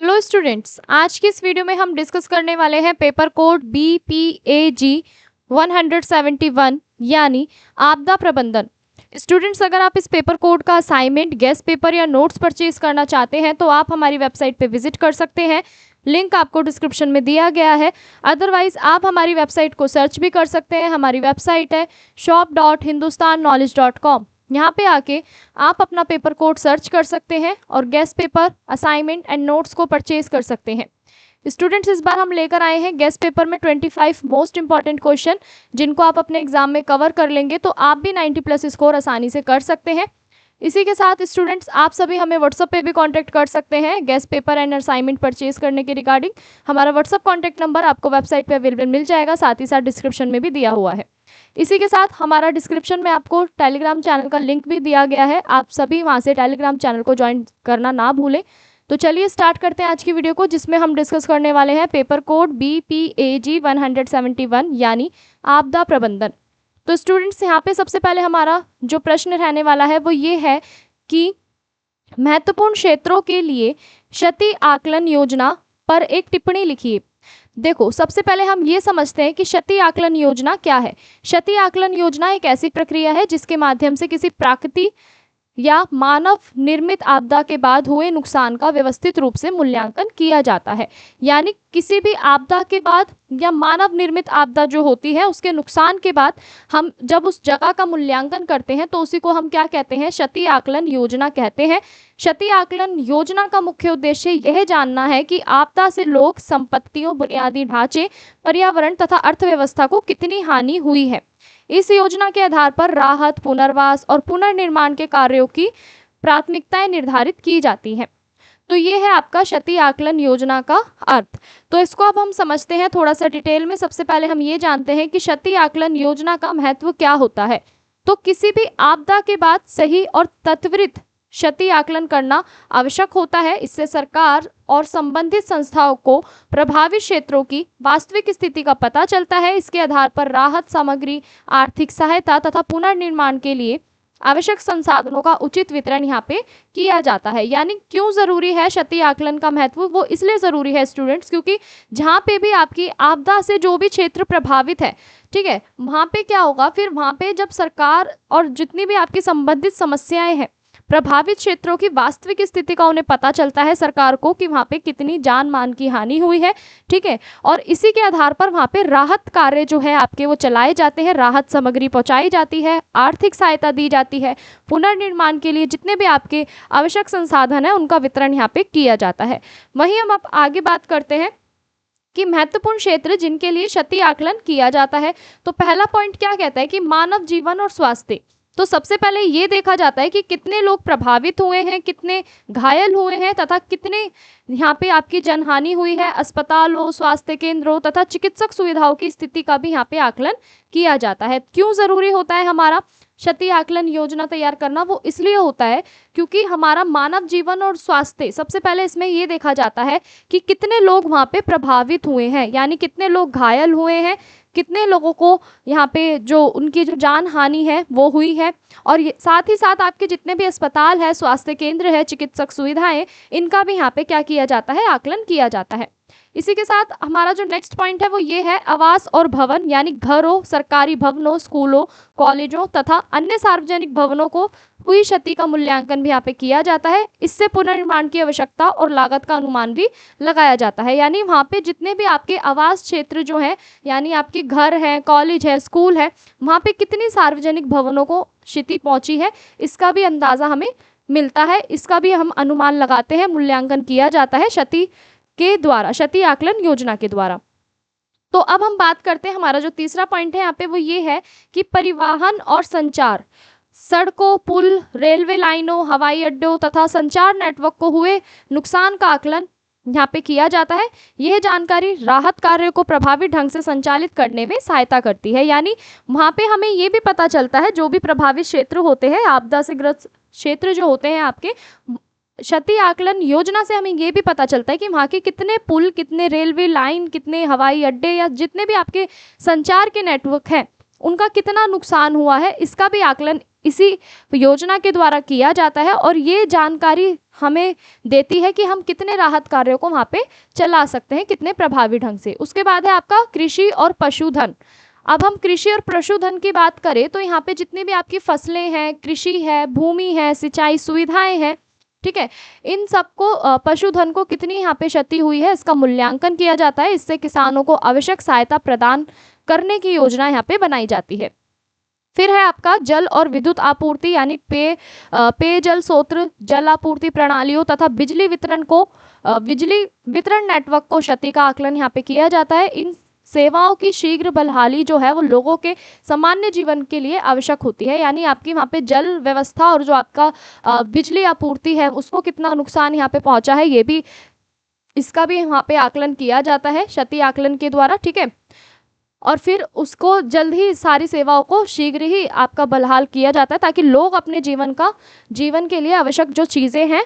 Hello students, आज की इस वीडियो में हम डिस्कस करने वाले हैं पेपर कोड BPAG 171 यानी आपदा प्रबंधन। स्टूडेंट्स, अगर आप इस पेपर कोड का असाइनमेंट, गेस्ट पेपर या नोट्स परचेज करना चाहते हैं तो आप हमारी वेबसाइट पे विजिट कर सकते हैं। लिंक आपको डिस्क्रिप्शन में दिया गया है। अदरवाइज आप हमारी वेबसाइट को सर्च भी कर सकते हैं। हमारी वेबसाइट है shop.hindustanknowledge.com। यहाँ पे आके आप अपना पेपर कोड सर्च कर सकते हैं और guest paper, assignment and notes को परचेज कर सकते हैं। स्टूडेंट्स, इस बार हम लेकर आए हैं गेस्ट पेपर में 25 मोस्ट इंपॉर्टेंट क्वेश्चन, जिनको आप अपने एग्जाम में कवर कर लेंगे तो आप भी 90+ स्कोर आसानी से कर सकते हैं। इसी के साथ स्टूडेंट्स, आप सभी हमें व्हाट्सएप पे भी कांटेक्ट कर सकते हैं guest paper and assignment purchase करने के रिगार्डिंग। हमारा व्हाट्सएप कांटेक्ट नंबर आपको वेबसाइट पे अवेलेबल मिल जाएगा, साथ ही साथ डिस्क्रिप्शन में भी दिया हुआ है। इसी के साथ हमारा डिस्क्रिप्शन में आपको टेलीग्राम चैनल का लिंक भी दिया गया है, आप सभी वहां से टेलीग्राम चैनल को ज्वाइन करना ना भूलें। तो चलिए स्टार्ट करते हैं आज की वीडियो को, जिसमें हम डिस्कस करने वाले हैं पेपर कोड BPAG 171 यानी आपदा प्रबंधन। तो स्टूडेंट्स, यहाँ पे सबसे पहले हमारा जो प्रश्न रहने वाला है वो ये है कि महत्वपूर्ण क्षेत्रों के लिए क्षति आकलन योजना पर एक टिप्पणी लिखिए। देखो, सबसे पहले हम ये समझते हैं कि क्षति आकलन योजना क्या है। क्षति आकलन योजना एक ऐसी प्रक्रिया है जिसके माध्यम से किसी प्राकृतिक या मानव निर्मित आपदा के बाद हुए नुकसान का व्यवस्थित रूप से मूल्यांकन किया जाता है। यानी किसी भी आपदा के बाद या मानव निर्मित आपदा जो होती है उसके नुकसान के बाद हम जब उस जगह का मूल्यांकन करते हैं तो उसी को हम क्या कहते हैं, क्षति आकलन योजना कहते हैं। क्षति आकलन योजना का मुख्य उद्देश्य यह जानना है कि आपदा से लोग, संपत्तियों, बुनियादी ढांचे, पर्यावरण तथा अर्थव्यवस्था को कितनी हानि हुई है। इस योजना के आधार पर राहत, पुनर्वास और पुनर्निर्माण के कार्यों की प्राथमिकताएं निर्धारित की जाती हैं। तो ये है आपका क्षति आकलन योजना का अर्थ। तो इसको अब हम समझते हैं थोड़ा सा डिटेल में। सबसे पहले हम ये जानते हैं कि क्षति आकलन योजना का महत्व क्या होता है। तो किसी भी आपदा के बाद सही और त्वरित क्षति आकलन करना आवश्यक होता है। इससे सरकार और संबंधित संस्थाओं को प्रभावित क्षेत्रों की वास्तविक स्थिति का पता चलता है। इसके आधार पर राहत सामग्री, आर्थिक सहायता तथा पुनर्निर्माण के लिए आवश्यक संसाधनों का उचित वितरण यहाँ पे किया जाता है। यानी क्यों जरूरी है क्षति आकलन का महत्व, वो इसलिए जरूरी है स्टूडेंट्स, क्योंकि जहाँ पे भी आपकी आपदा से जो भी क्षेत्र प्रभावित है, ठीक है, वहाँ पे क्या होगा, फिर वहाँ पे जब सरकार और जितनी भी आपकी संबंधित समस्याएं हैं, प्रभावित क्षेत्रों की वास्तविक स्थिति का उन्हें पता चलता है सरकार को कि वहाँ पे कितनी जान मान की हानि हुई है, ठीक है। और इसी के आधार पर वहाँ पे राहत कार्य जो है आपके वो चलाए जाते हैं, राहत सामग्री पहुँचाई जाती है, आर्थिक सहायता दी जाती है, पुनर्निर्माण के लिए जितने भी आपके आवश्यक संसाधन है उनका वितरण यहाँ पे किया जाता है। वहीं हम अब आगे बात करते हैं कि महत्वपूर्ण क्षेत्र जिनके लिए क्षति आकलन किया जाता है। तो पहला पॉइंट क्या कहता है कि मानव जीवन और स्वास्थ्य। तो सबसे पहले ये देखा जाता है कि कितने लोग प्रभावित हुए हैं, कितने घायल हुए हैं तथा कितने यहाँ पे आपकी जनहानि हुई है। अस्पतालों, स्वास्थ्य केंद्रों तथा चिकित्सक सुविधाओं की स्थिति का भी यहाँ पे आकलन किया जाता है। क्यों जरूरी होता है हमारा क्षति आकलन योजना तैयार करना, वो इसलिए होता है क्योंकि हमारा मानव जीवन और स्वास्थ्य, सबसे पहले इसमें ये देखा जाता है कि कितने लोग वहाँ पे प्रभावित हुए हैं, यानी कितने लोग घायल हुए हैं, कितने लोगों को यहाँ पे जो उनकी जो जान हानि है वो हुई है। और साथ ही साथ आपके जितने भी अस्पताल है, स्वास्थ्य केंद्र है, चिकित्सक सुविधाएं, इनका भी यहाँ पे क्या किया जाता है, आकलन किया जाता है। इसी के साथ हमारा जो नेक्स्ट पॉइंट है वो ये है आवास और भवन, यानी घरों, सरकारी भवनों, स्कूलों, कॉलेजों तथा अन्य सार्वजनिक भवनों को हुई क्षति का मूल्यांकन भी यहाँ पे किया जाता है। इससे पुनर्निर्माण की आवश्यकता और लागत का अनुमान भी लगाया जाता है। यानी वहाँ पे जितने भी आपके आवास क्षेत्र जो है, यानी आपके घर है, कॉलेज है, स्कूल है, वहाँ पे कितनी सार्वजनिक भवनों को क्षति पहुंची है, इसका भी अंदाजा हमें मिलता है। इसका भी हम अनुमान लगाते हैं, मूल्यांकन किया जाता है क्षति के द्वारा, क्षति आकलन योजना के द्वारा। तो अब हम बात करते हैं, हमारा जो तीसरा पॉइंट है यहाँ पे वो ये है कि परिवहन और संचार, सड़कों, पुल, रेलवे लाइनों, हवाई अड्डों तथा संचार नेटवर्क को हुए नुकसान का आकलन यहाँ पे किया जाता है। यह जानकारी राहत कार्यों को प्रभावी ढंग से संचालित करने में सहायता करती है। यानी वहाँ पे हमें ये भी पता चलता है, जो भी प्रभावित क्षेत्र होते हैं, आपदा से ग्रस्त क्षेत्र जो होते हैं आपके, क्षति आकलन योजना से हमें ये भी पता चलता है कि वहाँ के कितने पुल, कितने रेलवे लाइन, कितने हवाई अड्डे या जितने भी आपके संचार के नेटवर्क हैं उनका कितना नुकसान हुआ है, इसका भी आकलन इसी योजना के द्वारा किया जाता है और ये जानकारी हमें देती है कि हम कितने राहत कार्यों को वहाँ पे चला सकते हैं, कितने प्रभावी ढंग से। उसके बाद है आपका कृषि और पशुधन। अब हम कृषि और पशुधन की बात करें तो यहाँ पे जितनी भी आपकी फसलें हैं, कृषि है, भूमि है, सिंचाई सुविधाएं हैं, ठीक है, इन सबको पशुधन को कितनी यहाँ पे क्षति हुई है इसका मूल्यांकन किया जाता है। इससे किसानों को आवश्यक सहायता प्रदान करने की योजना यहाँ पे बनाई जाती है। फिर है आपका जल और विद्युत आपूर्ति यानी पेयजल स्रोत, जल आपूर्ति प्रणालियों तथा बिजली वितरण नेटवर्क को क्षति का आकलन यहाँ पे किया जाता है। इन सेवाओं की शीघ्र बहाली जो है वो लोगों के सामान्य जीवन के लिए आवश्यक होती है, यानी आपकी वहाँ पे जल व्यवस्था और जो आपका बिजली आपूर्ति है उसको कितना नुकसान यहाँ पे पहुंचा है, ये भी इसका भी वहाँ पे आकलन किया जाता है क्षति आकलन के द्वारा, ठीक है। और फिर उसको जल्द ही सारी सेवाओं को शीघ्र ही आपका बहाल किया जाता है ताकि लोग अपने जीवन के लिए आवश्यक जो चीज़ें हैं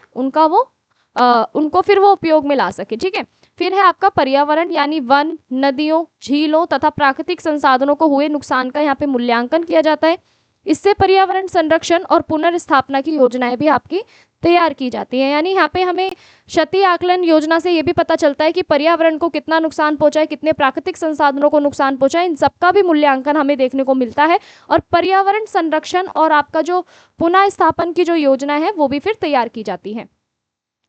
उनको फिर वो उपयोग में ला सके, ठीक है। फिर है आपका पर्यावरण यानी वन, नदियों, झीलों तथा प्राकृतिक संसाधनों को हुए नुकसान का यहाँ पे मूल्यांकन किया जाता है। इससे पर्यावरण संरक्षण और पुनर्स्थापना की योजनाएं भी आपकी तैयार की जाती है। यानी यहाँ पे हमें क्षति आकलन योजना से ये भी पता चलता है कि पर्यावरण को कितना नुकसान पहुंचा है, कितने प्राकृतिक संसाधनों को नुकसान पहुंचा है, इन सबका भी मूल्यांकन हमें देखने को मिलता है। और पर्यावरण संरक्षण और आपका जो पुनः स्थापन की जो योजना है वो भी फिर तैयार की जाती है।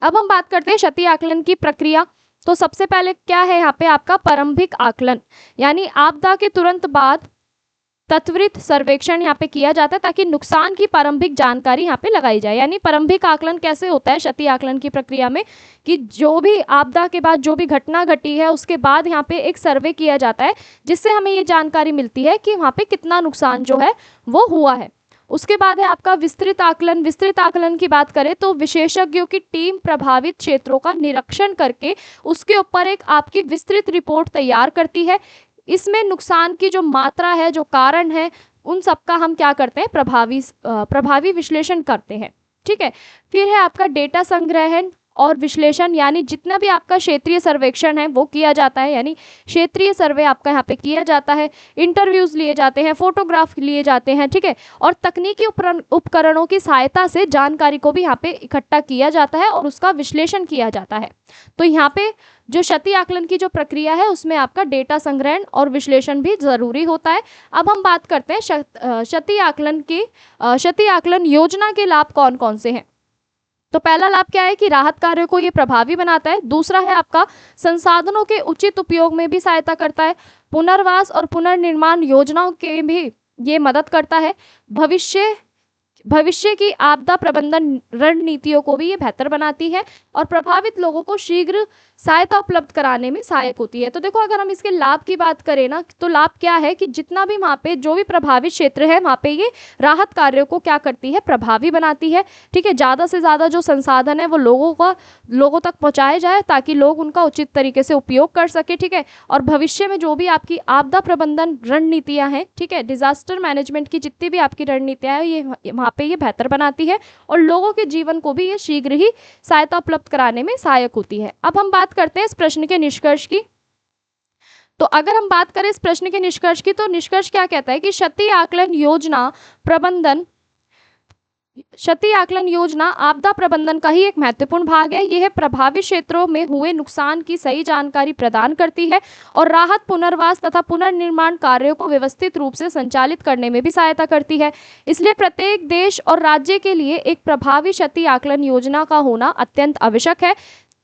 अब हम बात करते हैं क्षति आकलन की प्रक्रिया। तो सबसे पहले क्या है यहाँ पे आपका प्रारंभिक आकलन, यानी आपदा के तुरंत बाद त्वरित सर्वेक्षण यहाँ पे किया जाता है ताकि नुकसान की प्रारंभिक जानकारी यहाँ पे लगाई जाए। यानी प्रारंभिक आकलन कैसे होता है क्षति आकलन की प्रक्रिया में कि जो भी आपदा के बाद जो भी घटना घटी है उसके बाद यहाँ पे एक सर्वे किया जाता है जिससे हमें ये जानकारी मिलती है कि वहाँ पे कितना नुकसान जो है वो हुआ है। उसके बाद है आपका विस्तृत आकलन। विस्तृत आकलन की बात करें तो विशेषज्ञों की टीम प्रभावित क्षेत्रों का निरीक्षण करके उसके ऊपर एक आपकी विस्तृत रिपोर्ट तैयार करती है। इसमें नुकसान की जो मात्रा है, जो कारण है, उन सबका हम क्या करते हैं, प्रभावी विश्लेषण करते हैं, ठीक है। फिर है आपका डेटा संग्रहण और विश्लेषण, यानी जितना भी आपका क्षेत्रीय सर्वेक्षण है वो किया जाता है, यानी क्षेत्रीय सर्वे आपका यहाँ पे किया जाता है, इंटरव्यूज लिए जाते हैं, फोटोग्राफ लिए जाते हैं, ठीक है। और तकनीकी उपकरणों की सहायता से जानकारी को भी यहाँ पे इकट्ठा किया जाता है और उसका विश्लेषण किया जाता है। तो यहाँ पे जो क्षति आकलन की जो प्रक्रिया है उसमें आपका डेटा संग्रहण और विश्लेषण भी जरूरी होता है। अब हम बात करते हैं क्षति आकलन योजना के लाभ कौन कौन से हैं। तो पहला लाभ क्या है कि राहत कार्यों को ये प्रभावी बनाता है। दूसरा है आपका संसाधनों के उचित उपयोग में भी सहायता करता है। पुनर्वास और पुनर्निर्माण योजनाओं के भी ये मदद करता है। भविष्य की आपदा प्रबंधन रणनीतियों को भी ये बेहतर बनाती है और प्रभावित लोगों को शीघ्र सहायता उपलब्ध कराने में सहायक होती है। तो देखो, अगर हम इसके लाभ की बात करें ना, तो लाभ क्या है कि जितना भी वहाँ पे जो भी प्रभावित क्षेत्र है वहाँ पे ये राहत कार्यों को क्या करती है, प्रभावी बनाती है, ठीक है। ज़्यादा से ज़्यादा जो संसाधन है वो लोगों तक पहुँचाए जाए ताकि लोग उनका उचित तरीके से उपयोग कर सके, ठीक है। और भविष्य में जो भी आपकी आपदा प्रबंधन रणनीतियाँ हैं, ठीक है, डिजास्टर मैनेजमेंट की जितनी भी आपकी रणनीतियाँ हैं ये वहाँ पे ये बेहतर बनाती है और लोगों के जीवन को भी ये शीघ्र ही सहायता उपलब्ध कराने में सहायक होती है। अब हम बात करते हैं इस प्रश्न के निष्कर्ष की। तो अगर हम बात करें इस प्रश्न के निष्कर्ष की, तो निष्कर्ष क्या कहता है कि क्षति आकलन योजना आपदा प्रबंधन का ही एक महत्वपूर्ण भाग है। यह प्रभावित क्षेत्रों में हुए नुकसान की सही जानकारी प्रदान करती है और राहत, पुनर्वास तथा पुनर्निर्माण कार्यों को व्यवस्थित रूप से संचालित करने में भी सहायता करती है। इसलिए प्रत्येक देश और राज्य के लिए एक प्रभावी क्षति आकलन योजना का होना अत्यंत आवश्यक है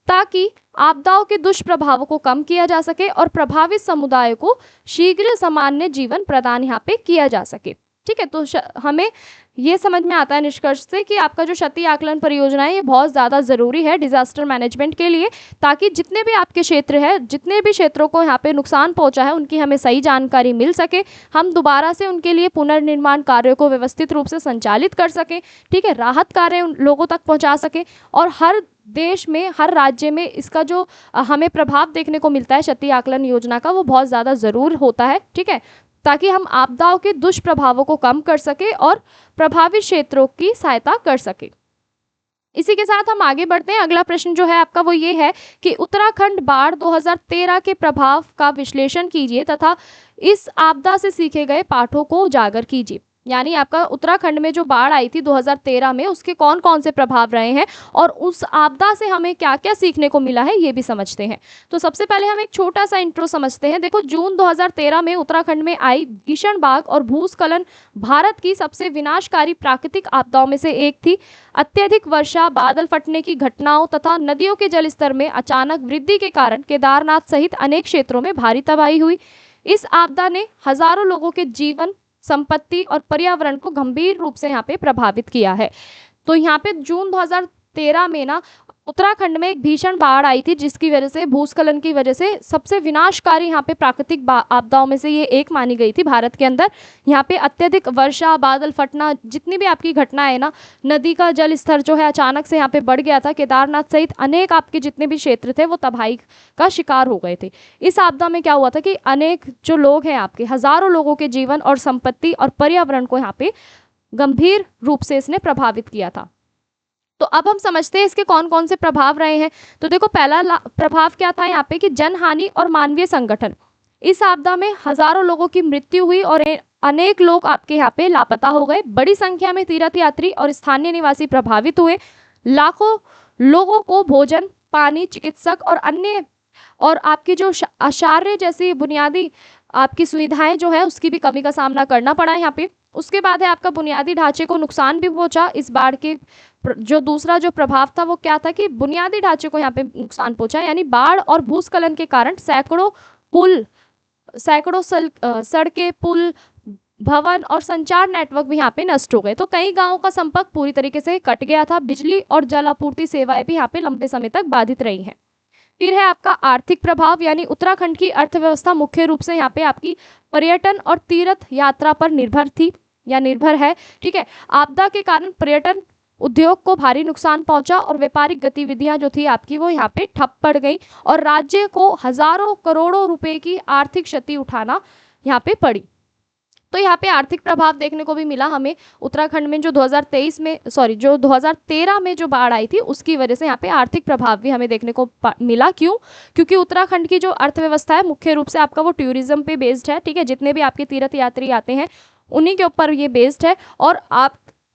ताकि आपदाओं के दुष्प्रभावों को कम किया जा सके और प्रभावित समुदाय को शीघ्र सामान्य जीवन प्रदान यहाँ पे किया जा सके, ठीक है। तो हमें ये समझ में आता है निष्कर्ष से कि आपका जो क्षति आकलन परियोजना है ये बहुत ज़्यादा ज़रूरी है डिजास्टर मैनेजमेंट के लिए, ताकि जितने भी आपके क्षेत्र है, जितने भी क्षेत्रों को यहाँ पे नुकसान पहुँचा है उनकी हमें सही जानकारी मिल सके, हम दोबारा से उनके लिए पुनर्निर्माण कार्यों को व्यवस्थित रूप से संचालित कर सकें, ठीक है, राहत कार्य उन लोगों तक पहुँचा सकें और हर देश में, हर राज्य में इसका जो हमें प्रभाव देखने को मिलता है क्षति आकलन योजना का, वो बहुत ज़्यादा ज़रूर होता है, ठीक है, ताकि हम आपदाओं के दुष्प्रभावों को कम कर सके और प्रभावित क्षेत्रों की सहायता कर सके। इसी के साथ हम आगे बढ़ते हैं। अगला प्रश्न जो है आपका वो ये है कि उत्तराखंड बाढ़ 2013 के प्रभाव का विश्लेषण कीजिए तथा इस आपदा से सीखे गए पाठों को उजागर कीजिए। यानी आपका उत्तराखंड में जो बाढ़ आई थी 2013 में, उसके कौन कौन से प्रभाव रहे हैं और उस आपदा से हमें क्या क्या सीखने को मिला है, ये भी समझते हैं। तो सबसे पहले हम एक छोटा सा इंट्रो समझते हैं। देखो, जून 2013 में उत्तराखंड में आई भीषण बाढ़ और भूस्खलन भारत की सबसे विनाशकारी प्राकृतिक आपदाओं में से एक थी। अत्यधिक वर्षा, बादल फटने की घटनाओं तथा नदियों के जलस्तर में अचानक वृद्धि के कारण केदारनाथ सहित अनेक क्षेत्रों में भारी तबाही हुई। इस आपदा ने हजारों लोगों के जीवन, संपत्ति और पर्यावरण को गंभीर रूप से यहाँ पे प्रभावित किया है। तो यहाँ पे जून 2013 में ना उत्तराखंड में एक भीषण बाढ़ आई थी, जिसकी वजह से, भूस्खलन की वजह से, सबसे विनाशकारी यहाँ पे प्राकृतिक आपदाओं में से ये एक मानी गई थी भारत के अंदर। यहाँ पे अत्यधिक वर्षा, बादल फटना, जितनी भी आपकी घटना है ना, नदी का जल स्तर जो है अचानक से यहाँ पे बढ़ गया था। केदारनाथ सहित अनेक आपके जितने भी क्षेत्र थे वो तबाही का शिकार हो गए थे। इस आपदा में क्या हुआ था कि अनेक जो लोग हैं, आपके हजारों लोगों के जीवन और संपत्ति और पर्यावरण को यहाँ पे गंभीर रूप से इसने प्रभावित किया था। तो अब हम समझते हैं इसके कौन कौन से प्रभाव रहे हैं। तो देखो, पहला प्रभाव क्या था यहाँ पे कि जनहानि और मानवीय संगठन। इस आपदा में हजारों लोगों की मृत्यु हुई और अनेक लोग आपके यहाँ पे लापता हो गए। बड़ी संख्या में तीर्थ यात्री और स्थानीय निवासी प्रभावित हुए। लाखों लोगों को भोजन, पानी, चिकित्सक और अन्य और आपकी जो आश्रय जैसी बुनियादी आपकी सुविधाएं जो है उसकी भी कमी का सामना करना पड़ा यहाँ पे। उसके बाद है आपका बुनियादी ढांचे को नुकसान भी पहुंचा। इस बाढ़ के जो दूसरा जो प्रभाव था वो क्या था कि बुनियादी ढांचे को यहाँ पे नुकसान पहुंचा, यानी बाढ़ और भूस्खलन के कारण सैकड़ों सड़कें, पुल, भवन और संचार नेटवर्क भी यहाँ पे नष्ट हो गए। तो कई गांवों का संपर्क पूरी तरीके से कट गया था। बिजली और जल आपूर्ति सेवाएं भी यहाँ पे लंबे समय तक बाधित रही हैं। फिर है आपका आर्थिक प्रभाव, यानी उत्तराखंड की अर्थव्यवस्था मुख्य रूप से यहाँ पे आपकी पर्यटन और तीर्थ यात्रा पर निर्भर थी या निर्भर है। ठीक है, आपदा के कारण पर्यटन उद्योग को भारी नुकसान पहुंचा और व्यापारिक गतिविधियां जो थी आपकी वो यहाँ पे ठप पड़ गई और राज्य को हजारों करोड़ों रुपए की आर्थिक क्षति उठाना यहाँ पे पड़ी। तो यहाँ पे आर्थिक प्रभाव देखने को भी मिला हमें उत्तराखंड में, जो 2013 में जो बाढ़ आई थी उसकी वजह से यहाँ पे आर्थिक प्रभाव भी हमें देखने को मिला। क्यों? क्योंकि उत्तराखंड की जो अर्थव्यवस्था है मुख्य रूप से आपका वो टूरिज्म पे बेस्ड है। ठीक है, जितने भी आपके तीर्थ यात्री आते हैं उन्हीं के ऊपर ये बेस्ड है।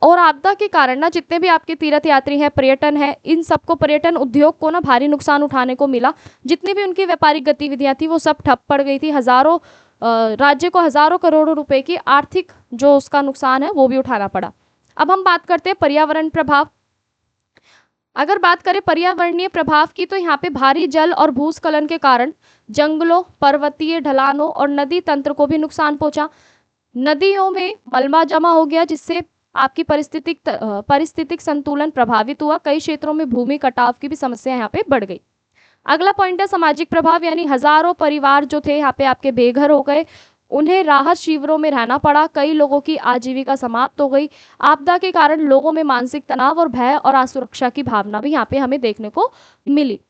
और आपदा के कारण ना जितने भी आपके तीर्थ यात्री हैं, पर्यटन है, इन सबको, पर्यटन उद्योग को ना भारी नुकसान उठाने को मिला। जितनी भी उनकी व्यापारिक गतिविधियां थी वो सब ठप पड़ गई थी। राज्य को हजारों करोड़ों रुपए की आर्थिक जो उसका नुकसान है वो भी उठाना पड़ा। अब हम बात करते हैं पर्यावरण प्रभाव। अगर बात करें पर्यावरणीय प्रभाव की, तो यहाँ पे भारी जल और भूस्खलन के कारण जंगलों, पर्वतीय ढलानों और नदी तंत्र को भी नुकसान पहुंचा। नदियों में मलबा जमा हो गया, जिससे आपकी पारिस्थितिक संतुलन प्रभावित हुआ। कई क्षेत्रों में भूमि कटाव की भी समस्या यहाँ पे बढ़ गई। अगला पॉइंट है सामाजिक प्रभाव, यानी हजारों परिवार जो थे यहाँ पे आपके बेघर हो गए, उन्हें राहत शिविरों में रहना पड़ा। कई लोगों की आजीविका समाप्त हो गई। आपदा के कारण लोगों में मानसिक तनाव और भय और असुरक्षा की भावना भी यहाँ पे हमें देखने को मिली।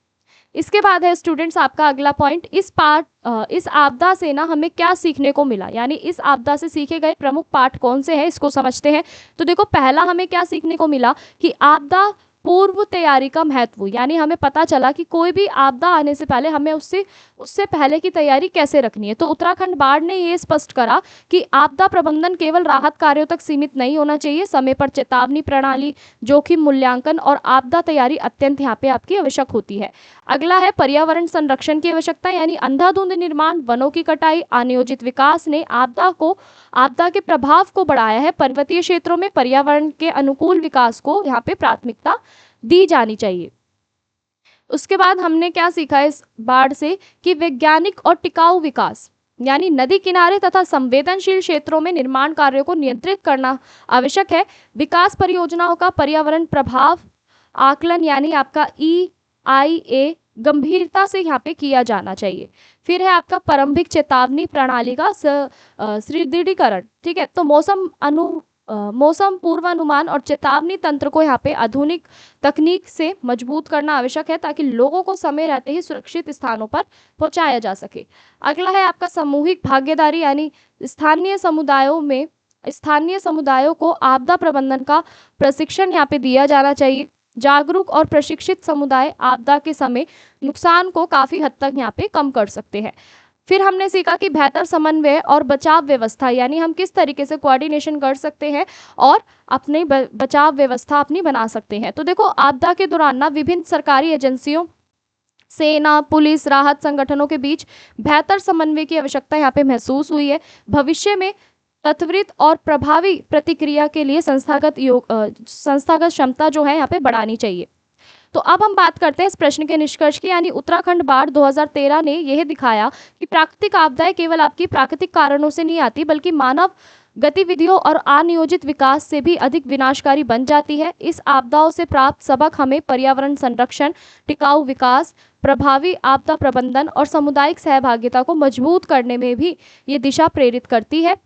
इसके बाद है स्टूडेंट्स आपका अगला पॉइंट, इस आपदा से ना हमें क्या सीखने को मिला, यानी इस आपदा से सीखे गए प्रमुख पाठ कौन से हैं, इसको समझते हैं। तो देखो, पहला हमें क्या सीखने को मिला कि आपदा पूर्व तैयारी का महत्व, यानी हमें पता चला कि कोई भी आपदा आने से पहले हमें उससे पहले की तैयारी कैसे रखनी है। तो उत्तराखंड बाढ़ ने ये स्पष्ट करा कि आपदा प्रबंधन केवल राहत कार्यों तक सीमित नहीं होना चाहिए। समय पर चेतावनी प्रणाली, जोखिम मूल्यांकन और आपदा तैयारी अत्यंत यहाँ पे आपकी आवश्यक होती है। अगला है पर्यावरण संरक्षण की आवश्यकता, यानी अंधाधुंध निर्माण, वनों की कटाई, अनियोजित विकास ने आपदा के प्रभाव को बढ़ाया है। पर्वतीय क्षेत्रों में पर्यावरण के अनुकूल विकास को यहाँ पे प्राथमिकता दी जानी चाहिए। उसके बाद हमने क्या सीखा इस बाढ़ से कि वैज्ञानिक और टिकाऊ विकास, यानी नदी किनारे तथा संवेदनशील क्षेत्रों में निर्माण कार्यों को नियंत्रित करना आवश्यक है। विकास परियोजनाओं का पर्यावरण प्रभाव आकलन, यानी आपका EIA गंभीरता से यहाँ पे किया जाना चाहिए। फिर है आपका प्रारंभिक चेतावनी प्रणाली का सुदृढ़ीकरण। ठीक है, तो मौसम पूर्वानुमान और चेतावनी तंत्र को यहाँ पे आधुनिक तकनीक से मजबूत करना आवश्यक है, ताकि लोगों को समय रहते ही सुरक्षित स्थानों पर पहुंचाया जा सके। अगला है आपका सामूहिक भागीदारी, यानी स्थानीय समुदायों को आपदा प्रबंधन का प्रशिक्षण यहाँ पे दिया जाना चाहिए। जागरूक और प्रशिक्षित समुदाय आपदा के समय नुकसान को काफी हद तक यहाँ पे कम कर सकते हैं। फिर हमने सीखा कि बेहतर समन्वय और बचाव व्यवस्था, यानी हम किस तरीके से कोऑर्डिनेशन कर सकते हैं और अपनी बचाव व्यवस्था अपनी बना सकते हैं। तो देखो, आपदा के दौरान ना विभिन्न सरकारी एजेंसियों, सेना, पुलिस, राहत संगठनों के बीच बेहतर समन्वय की आवश्यकता यहाँ पे महसूस हुई है। भविष्य में त्वरित और प्रभावी प्रतिक्रिया के लिए संस्थागत क्षमता जो है यहाँ पे बढ़ानी चाहिए। तो अब हम बात करते हैं इस प्रश्न के निष्कर्ष की, यानी उत्तराखंड बाढ़ 2013 ने यह दिखाया कि प्राकृतिक आपदाएं केवल आपकी प्राकृतिक कारणों से नहीं आती, बल्कि मानव गतिविधियों और अनियोजित विकास से भी अधिक विनाशकारी बन जाती है। इस आपदाओं से प्राप्त सबक हमें पर्यावरण संरक्षण, टिकाऊ विकास, प्रभावी आपदा प्रबंधन और सामुदायिक सहभागिता को मजबूत करने में भी ये दिशा प्रेरित करती है।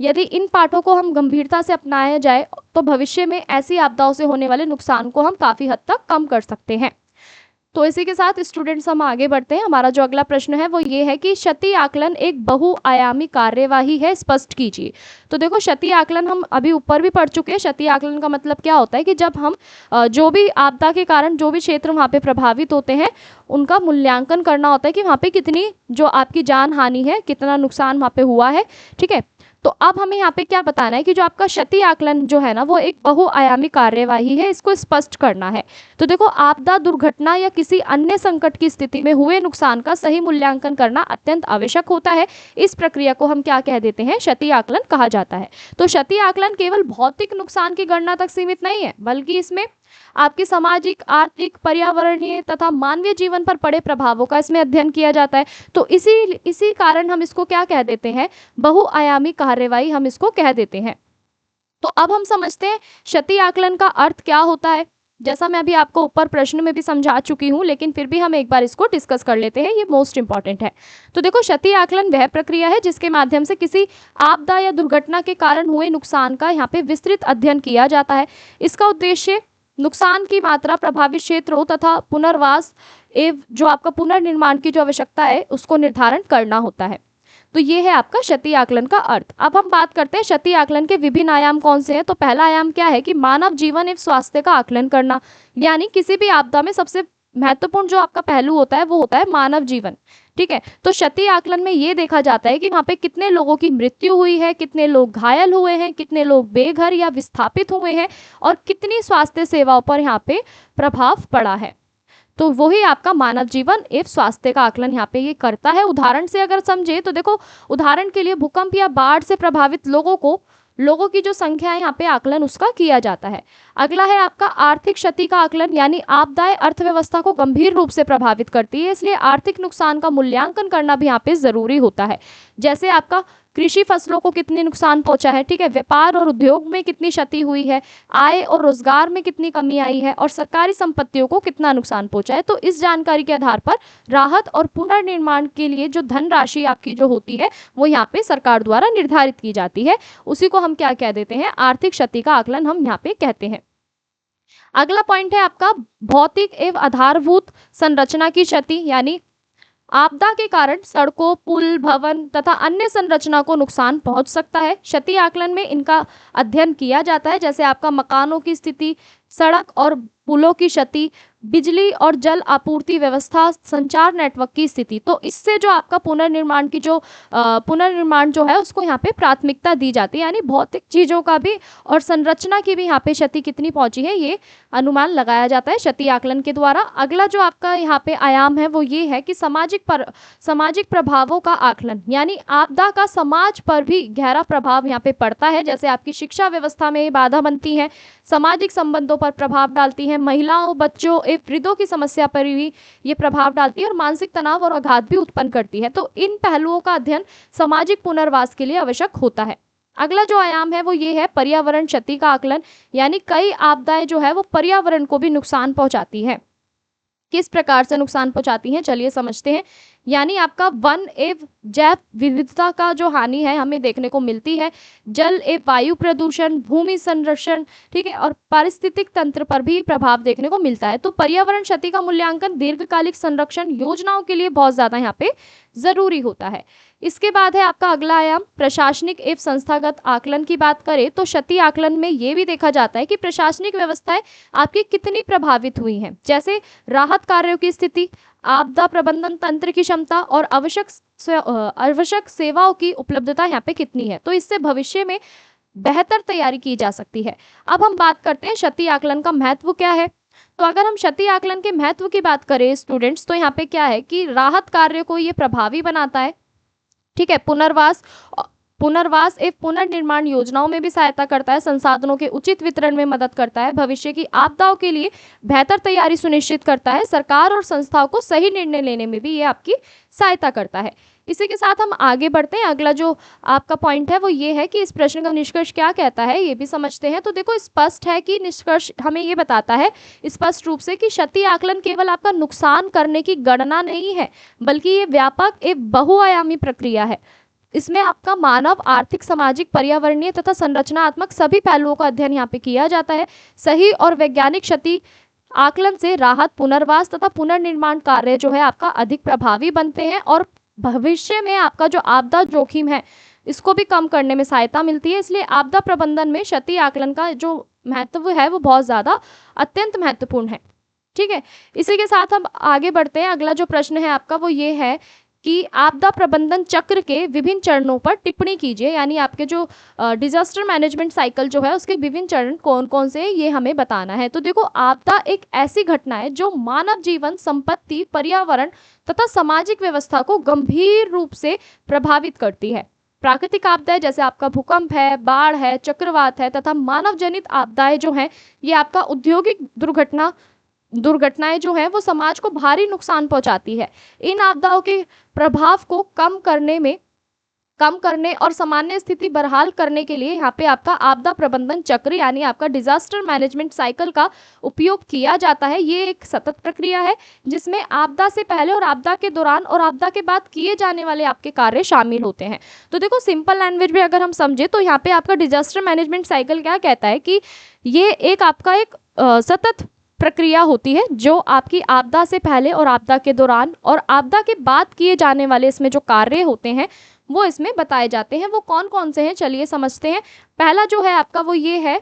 यदि इन पाठों को हम गंभीरता से अपनाया जाए तो भविष्य में ऐसी आपदाओं से होने वाले नुकसान को हम काफ़ी हद तक कम कर सकते हैं। तो इसी के साथ स्टूडेंट्स हम आगे बढ़ते हैं। हमारा जो अगला प्रश्न है वो ये है कि क्षति आकलन एक बहुआयामी कार्यवाही है, स्पष्ट कीजिए। तो देखो, क्षति आकलन हम अभी ऊपर भी पढ़ चुके हैं। क्षति आकलन का मतलब क्या होता है कि जब हम जो भी आपदा के कारण जो भी क्षेत्र वहाँ पे प्रभावित होते हैं उनका मूल्यांकन करना होता है कि वहाँ पे कितनी जो आपकी जान हानि है, कितना नुकसान वहाँ पे हुआ है। ठीक है, तो अब हमें यहाँ पे क्या बताना है कि जो आपका क्षति आकलन जो है ना वो एक बहुआयामी कार्यवाही है, इसको स्पष्ट करना है। तो देखो, आपदा, दुर्घटना या किसी अन्य संकट की स्थिति में हुए नुकसान का सही मूल्यांकन करना अत्यंत आवश्यक होता है। इस प्रक्रिया को हम क्या कह देते हैं? क्षति आकलन कहा जाता है। तो क्षति आकलन केवल भौतिक नुकसान की गणना तक सीमित नहीं है, बल्कि इसमें आपकी सामाजिक, आर्थिक, पर्यावरणीय तथा मानवीय जीवन पर पड़े प्रभावों का इसमें अध्ययन किया जाता है। तो इसी कारण हम इसको क्या कह देते हैं? बहुआयामी कार्यवाही हम इसको कह देते हैं। तो अब हम समझते हैं क्षति आकलन का अर्थ क्या होता है। जैसा मैं अभी आपको ऊपर प्रश्न में भी समझा चुकी हूँ, लेकिन फिर भी हम एक बार इसको डिस्कस कर लेते हैं, ये मोस्ट इंपॉर्टेंट है। तो देखो, क्षति आकलन वह प्रक्रिया है जिसके माध्यम से किसी आपदा या दुर्घटना के कारण हुए नुकसान का यहाँ पे विस्तृत अध्ययन किया जाता है। इसका उद्देश्य नुकसान की मात्रा, प्रभावित क्षेत्रों तथा पुनर्वास एवं जो आपका पुनर्निर्माण की जो आवश्यकता है उसको निर्धारण करना होता है। तो ये है आपका क्षति आकलन का अर्थ। अब हम बात करते हैं क्षति आकलन के विभिन्न आयाम कौन से हैं। तो पहला आयाम क्या है कि मानव जीवन एवं स्वास्थ्य का आकलन करना, यानी किसी भी आपदा में सबसे महत्वपूर्ण जो आपका पहलू होता है वो होता है मानव जीवन। ठीक है, तो क्षति आकलन में ये देखा जाता है कि वहाँ पे कितने लोगों की मृत्यु हुई है, कितने लोग घायल हुए हैं, कितने लोग बेघर या विस्थापित हुए हैं और कितनी स्वास्थ्य सेवाओं पर यहाँ पे प्रभाव पड़ा है। तो वही आपका मानव जीवन एवं स्वास्थ्य का आकलन यहाँ पे ये करता है। उदाहरण से अगर समझे तो देखो, उदाहरण के लिए भूकंप या बाढ़ से प्रभावित लोगों की जो संख्या है यहाँ पे आकलन उसका किया जाता है। अगला है आपका आर्थिक क्षति का आकलन, यानी आपदाएं अर्थव्यवस्था को गंभीर रूप से प्रभावित करती है, इसलिए आर्थिक नुकसान का मूल्यांकन करना भी यहाँ पे जरूरी होता है। जैसे आपका कृषि फसलों को कितनी नुकसान पहुंचा है, ठीक है, व्यापार और उद्योग में कितनी क्षति हुई है, आय और रोजगार में कितनी कमी आई है और सरकारी संपत्तियों को कितना नुकसान पहुंचा है। तो इस जानकारी के आधार पर राहत और पुनर्निर्माण के लिए जो धनराशि आपकी जो होती है वो यहाँ पे सरकार द्वारा निर्धारित की जाती है, उसी को हम क्या कह देते हैं? आर्थिक क्षति का आकलन हम यहाँ पे कहते हैं। अगला पॉइंट है आपका भौतिक एवं आधारभूत संरचना की क्षति, यानी आपदा के कारण सड़कों, पुल, भवन तथा अन्य संरचना को नुकसान पहुंच सकता है। क्षति आकलन में इनका अध्ययन किया जाता है, जैसे आपका मकानों की स्थिति, सड़क और पुलों की क्षति, बिजली और जल आपूर्ति व्यवस्था, संचार नेटवर्क की स्थिति। तो इससे जो आपका पुनर्निर्माण जो है उसको यहाँ पे प्राथमिकता दी जाती है, यानी भौतिक चीजों का भी और संरचना की भी यहाँ पे क्षति कितनी पहुंची है ये अनुमान लगाया जाता है क्षति आकलन के द्वारा। अगला जो आपका यहाँ पे आयाम है वो ये है कि सामाजिक प्रभावों का आकलन, यानी आपदा का समाज पर भी गहरा प्रभाव यहाँ पे पड़ता है। जैसे आपकी शिक्षा व्यवस्था में बाधा बनती है, सामाजिक संबंधों पर प्रभाव डालती है, महिलाओं, बच्चों एवं वृद्धों की समस्या पर भी ये प्रभाव डालती है और मानसिक तनाव और आघात भी उत्पन्न करती है। तो इन पहलुओं का अध्ययन सामाजिक पुनर्वास के लिए आवश्यक होता है। अगला जो आयाम है वो ये है पर्यावरण क्षति का आकलन, यानी कई आपदाएं जो है वो पर्यावरण को भी नुकसान पहुंचाती है। किस प्रकार से नुकसान पहुंचाती हैं, चलिए समझते हैं। यानी आपका वन एवं जैव विविधता का जो हानि है हमें देखने को मिलती है, जल एवं वायु प्रदूषण, भूमि संरक्षण, ठीक है, और पारिस्थितिक तंत्र पर भी प्रभाव देखने को मिलता है। तो पर्यावरण क्षति का मूल्यांकन दीर्घकालिक संरक्षण योजनाओं के लिए बहुत ज्यादा यहाँ पे जरूरी होता है। इसके बाद है आपका अगला आयाम प्रशासनिक एवं संस्थागत आकलन की बात करें तो क्षति आकलन में ये भी देखा जाता है कि प्रशासनिक व्यवस्थाएं आपकी कितनी प्रभावित हुई हैं, जैसे राहत कार्यों की स्थिति, आपदा प्रबंधन तंत्र की क्षमता और आवश्यक सेवाओं की उपलब्धता यहाँ पे कितनी है। तो इससे भविष्य में बेहतर तैयारी की जा सकती है। अब हम बात करते हैं क्षति आकलन का महत्व क्या है। तो अगर हम क्षति आकलन के महत्व की बात करें स्टूडेंट्स, तो यहाँ पे क्या है कि राहत कार्य को ये प्रभावी बनाता है, ठीक है। पुनर्वास एवं पुनर्निर्माण योजनाओं में भी सहायता करता है, संसाधनों के उचित वितरण में मदद करता है, भविष्य की आपदाओं के लिए बेहतर तैयारी सुनिश्चित करता है, सरकार और संस्थाओं को सही निर्णय लेने में भी ये आपकी सहायता करता है। इसी के साथ हम आगे बढ़ते हैं। अगला जो आपका पॉइंट है वो ये है कि इस प्रश्न का निष्कर्ष क्या कहता है, ये भी समझते हैं। तो देखो, स्पष्ट है कि निष्कर्ष हमें ये बताता है स्पष्ट रूप से कि क्षति आकलन केवल आपका नुकसान करने की गणना नहीं है, बल्कि ये व्यापक एक बहुआयामी प्रक्रिया है। इसमें आपका मानव, आर्थिक, सामाजिक, पर्यावरणीय तथा संरचनात्मक सभी पहलुओं का अध्ययन यहाँ पे किया जाता है। सही और वैज्ञानिक क्षति आकलन से राहत, पुनर्वास तथा पुनर्निर्माण कार्य जो है आपका अधिक प्रभावी बनते हैं और भविष्य में आपका जो आपदा जोखिम है इसको भी कम करने में सहायता मिलती है। इसलिए आपदा प्रबंधन में क्षति आकलन का जो महत्व है वो बहुत ज्यादा अत्यंत महत्वपूर्ण है, ठीक है। इसी के साथ हम आगे बढ़ते हैं। अगला जो प्रश्न है आपका वो ये है कि आपदा प्रबंधन चक्र के विभिन्न चरणों पर टिप्पणी कीजिए, यानी आपके जो डिजास्टर मैनेजमेंट साइकिल जो है उसके विभिन्न चरण कौन कौन से ये हमें बताना है। तो देखो, आपदा एक ऐसी घटना है जो मानव जीवन, संपत्ति, पर्यावरण तथा सामाजिक व्यवस्था को गंभीर रूप से प्रभावित करती है। प्राकृतिक आपदाएं जैसे आपका भूकंप है, बाढ़ है, चक्रवात है तथा मानव जनित आपदाएं जो हैं ये आपका औद्योगिक दुर्घटनाएं जो हैं वो समाज को भारी नुकसान पहुंचाती है। इन आपदाओं के प्रभाव को कम करने और सामान्य स्थिति बहाल करने के लिए यहाँ पे आपका आपदा प्रबंधन चक्र यानी आपका डिजास्टर मैनेजमेंट साइकिल का उपयोग किया जाता है। ये एक सतत प्रक्रिया है जिसमें आपदा से पहले और आपदा के दौरान और आपदा के बाद किए जाने वाले आपके कार्य शामिल होते हैं। तो देखो, सिंपल लैंग्वेज में अगर हम समझे तो यहाँ पे आपका डिजास्टर मैनेजमेंट साइकिल क्या कहता है कि ये एक आपका एक सतत प्रक्रिया होती है जो आपकी आपदा से पहले और आपदा के दौरान और आपदा के बाद किए जाने वाले इसमें जो कार्य होते हैं वो इसमें बताए जाते हैं। वो कौन कौन से हैं चलिए समझते हैं। पहला जो है आपका वो ये है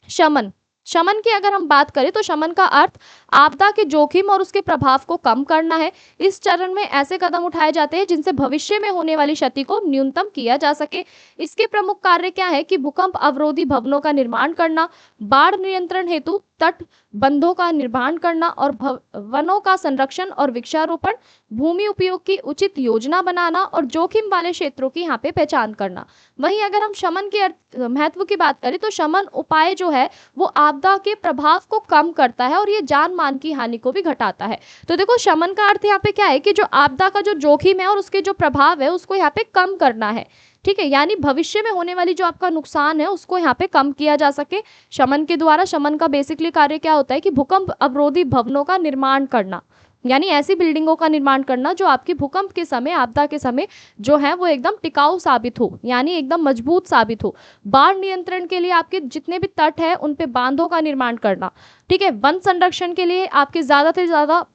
शमन। शमन की अगर हम बात करें तो शमन का अर्थ आपदा के जोखिम और उसके प्रभाव को कम करना है। इस चरण में ऐसे कदम उठाए जाते हैं जिनसे भविष्य में होने वाली क्षति को न्यूनतम किया जा सके। इसके प्रमुख कार्य क्या है कि भूकंप अवरोधी भवनों का निर्माण करना, बाढ़ नियंत्रण हेतु तट बंधों का निर्माण करना और वनों का संरक्षण और वृक्षारोपण, भूमि उपयोग की उचित योजना बनाना और जोखिम वाले क्षेत्रों की यहाँ पे पहचान करना। वहीं अगर हम शमन के महत्व की बात करें तो शमन उपाय जो है वो आपदा के प्रभाव को कम करता है और ये जान मान की हानि को भी घटाता है। तो देखो, शमन का अर्थ यहाँ पे क्या है कि जो आपदा का जो जोखिम है और उसके जो प्रभाव है उसको यहाँ पे कम करना है, ठीक है। यानी भविष्य में होने वाली जो आपका नुकसान है उसको यहाँ पे कम किया जा सके शमन के द्वारा। शमन का बेसिकली कार्य क्या होता है कि भूकंप अवरोधी भवनों का निर्माण करना, यानी ऐसी बिल्डिंगों का निर्माण करना जो आपकी भूकंप के समय, आपदा के समय जो है वो एकदम टिकाऊ साबित हो, यानी एकदम मजबूत साबित हो। बाढ़ नियंत्रण के लिए आपके जितने भी तट है उन पे बांधों का निर्माण करना, ठीक है। वन संरक्षण के लिए आपके ज्यादा से ज्यादा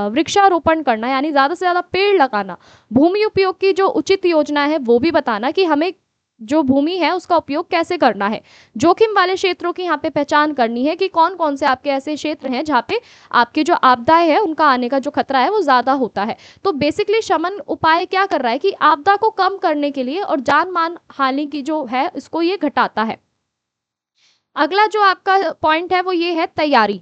वृक्षारोपण करना, यानी ज्यादा से ज्यादा पेड़ लगाना। भूमि उपयोग की जो उचित योजना है वो भी बताना कि हमें जो भूमि है उसका उपयोग कैसे करना है। जोखिम वाले क्षेत्रों की यहाँ पे पहचान करनी है कि कौन कौन से आपके ऐसे क्षेत्र हैं जहाँ पे आपकी जो आपदाएं है उनका आने का जो खतरा है वो ज्यादा होता है। तो बेसिकली शमन उपाय क्या कर रहा है कि आपदा को कम करने के लिए और जान मान हानि की जो है इसको ये घटाता है। अगला जो आपका पॉइंट है वो ये है तैयारी।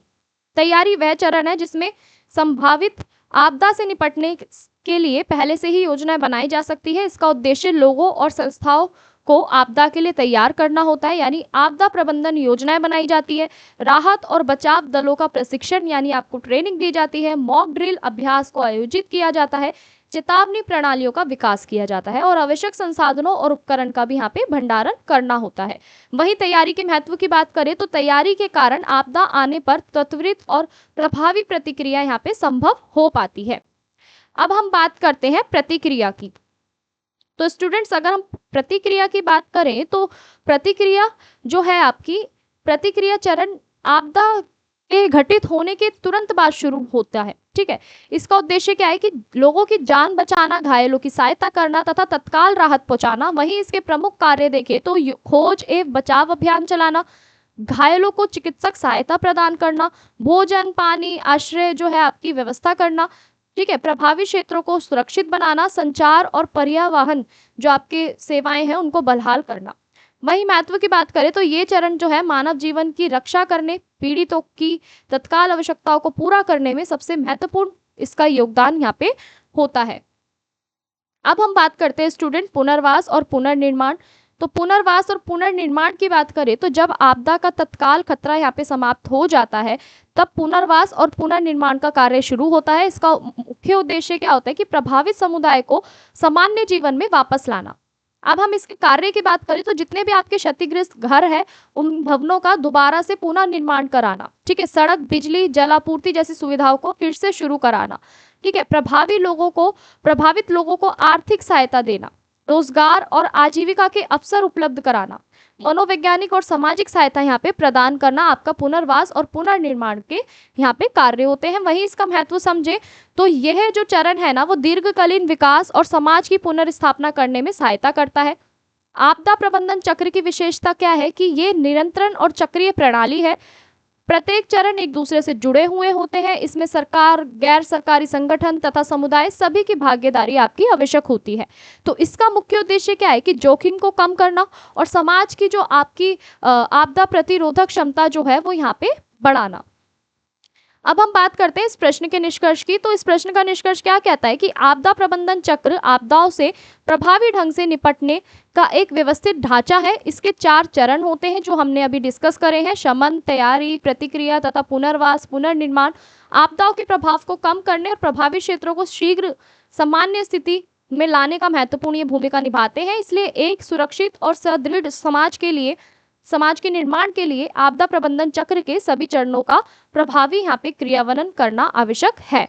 तैयारी वह चरण है जिसमें संभावित आपदा से निपटने के लिए पहले से ही योजनाएं बनाई जा सकती है। इसका उद्देश्य लोगों और संस्थाओं को आपदा के लिए तैयार करना होता है, यानी आपदा प्रबंधन योजनाएं बनाई जाती है। राहत और बचाव दलों का प्रशिक्षण यानी आपको ट्रेनिंग दी जाती है। मॉक ड्रिल अभ्यास को आयोजित किया जाता है। चेतावनी प्रणालियों का विकास किया जाता है और आवश्यक संसाधनों और उपकरण का भी यहाँ पे भंडारण करना होता है। वहीं तैयारी के महत्व की बात करें तो तैयारी के कारण आपदा आने पर त्वरित और प्रभावी प्रतिक्रिया यहाँ पे संभव हो पाती है। अब हम बात करते हैं प्रतिक्रिया की। तो स्टूडेंट्स, अगर हम प्रतिक्रिया की बात करें तो प्रतिक्रिया जो है आपकी प्रतिक्रिया चरण आपदा के घटित होने के तुरंत बाद शुरू होता है। ठीक है, इसका उद्देश्य क्या है कि लोगों की जान बचाना, घायलों की सहायता करना तथा तत्काल राहत पहुंचाना। वहीं इसके प्रमुख कार्य देखें तो खोज एवं बचाव अभियान चलाना, घायलों को चिकित्सक सहायता प्रदान करना, भोजन पानी आश्रय जो है आपकी व्यवस्था करना। ठीक है, प्रभावित क्षेत्रों को सुरक्षित बनाना, संचार और परिवहन जो आपके सेवाएं हैं उनको बहाल करना। वही महत्व की बात करें तो ये चरण जो है मानव जीवन की रक्षा करने, पीड़ितों की तत्काल आवश्यकताओं को पूरा करने में सबसे महत्वपूर्ण इसका योगदान यहाँ पे होता है। अब हम बात करते हैं स्टूडेंट पुनर्वास और पुनर्निर्माण। तो पुनर्वास और पुनर्निर्माण की बात करें तो जब आपदा का तत्काल खतरा यहाँ पे समाप्त हो जाता है तब पुनर्वास और पुनर्निर्माण का कार्य शुरू होता है। इसका मुख्य उद्देश्य क्या होता है कि प्रभावित समुदाय को सामान्य जीवन में वापस लाना। अब हम इसके कार्य की बात करें तो जितने भी आपके क्षतिग्रस्त घर है उन भवनों का दोबारा से पुनः निर्माण कराना। ठीक है, सड़क, बिजली, जल आपूर्ति जैसी सुविधाओं को फिर से शुरू कराना। ठीक है, प्रभावित लोगों को आर्थिक सहायता देना, रोजगार और आजीविका के अवसर उपलब्ध कराना, मनोवैज्ञानिक और सामाजिक सहायता यहाँ पे प्रदान करना आपका पुनर्वास और पुनर्निर्माण के यहाँ पे कार्य होते हैं। वहीं इसका महत्व समझे तो यह जो चरण है ना वो दीर्घकालीन विकास और समाज की पुनर्स्थापना करने में सहायता करता है। आपदा प्रबंधन चक्र की विशेषता क्या है कि ये निरंतर और चक्रीय प्रणाली है। प्रत्येक चरण एक दूसरे से जुड़े हुए होते हैं। इसमें सरकार, गैर सरकारी संगठन तथा समुदाय सभी की भागीदारी आपकी आवश्यक होती है। तो इसका मुख्य उद्देश्य क्या है कि जोखिम को कम करना और समाज की जो आपकी आपदा प्रतिरोधक क्षमता जो है वो यहाँ पे बढ़ाना। अब हम बात करते हैं इस प्रश्न के निष्कर्ष की। तो इस प्रश्न का निष्कर्ष क्या कहता है कि आपदा प्रबंधन चक्र आपदाओं से प्रभावी ढंग से निपटने का एक व्यवस्थित ढांचा है। इसके 4 चरण होते हैं जो हमने अभी डिस्कस करे हैं: शमन, तैयारी, प्रतिक्रिया तथा पुनर्वास, पुनर्निर्माण। आपदाओं के प्रभाव को कम करने और प्रभावित क्षेत्रों को शीघ्र सामान्य स्थिति में लाने का महत्वपूर्ण ये भूमिका निभाते हैं। इसलिए एक सुरक्षित और सुदृढ़ समाज के निर्माण के लिए आपदा प्रबंधन चक्र के सभी चरणों का प्रभावी यहाँ पे क्रियान्वयन करना आवश्यक है।